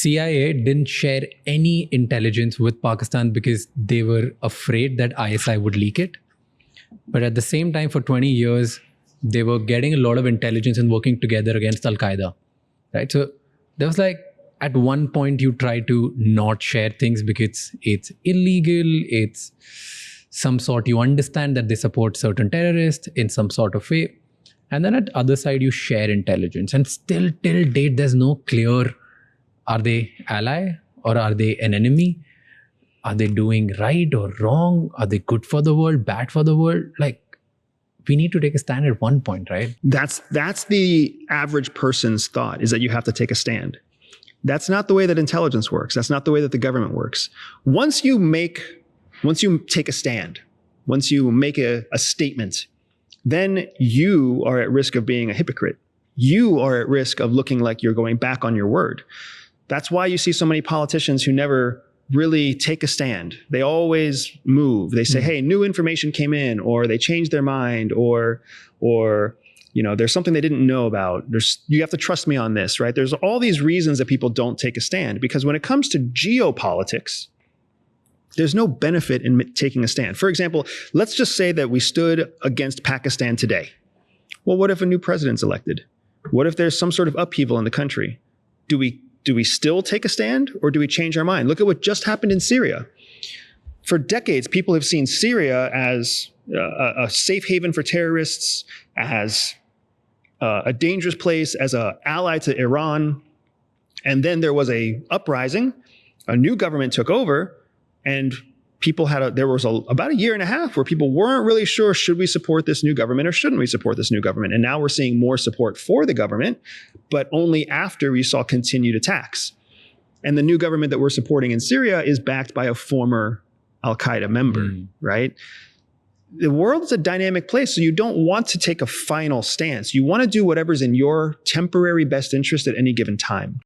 CIA didn't share any intelligence with Pakistan because they were afraid that ISI would leak it. But at the same time, for 20 years, they were getting a lot of intelligence and working together against Al-Qaeda, right? So there was like, at one point you try to not share things because it's illegal, it's some sort, you understand that they support certain terrorists in some sort of way. And then at the other side, you share intelligence. And still till date, there's no clear, are they ally or are they an enemy? Are they doing right or wrong? Are they good for the world, bad for the world? Like, we need to take a stand at one point, right? That's the average person's thought, is that you have to take a stand. That's not the way that intelligence works. That's not the way that the government works. Once you take a stand, once you make a statement, then you are at risk of being a hypocrite. You are at risk of looking like you're going back on your word. That's why you see so many politicians who never really take a stand. They always move. They say, hey, new information came in, or they changed their mind, or there's something they didn't know about. You have to trust me on this, right? There's all these reasons that people don't take a stand, because when it comes to geopolitics, there's no benefit in taking a stand. For example, let's just say that we stood against Pakistan today. Well, what if a new president's elected? What if there's some sort of upheaval in the country? Do we still take a stand, or do we change our mind? Look at what just happened in Syria. For decades, people have seen Syria as a safe haven for terrorists, as a dangerous place, as an ally to Iran. And then there was a uprising, a new government took over, and people there was about a year and a half where people weren't really sure, should we support this new government or shouldn't we support this new government? And now we're seeing more support for the government, but only after we saw continued attacks. And the new government that we're supporting in Syria is backed by a former Al-Qaeda member, right? The world is a dynamic place, so you don't want to take a final stance. You want to do whatever's in your temporary best interest at any given time.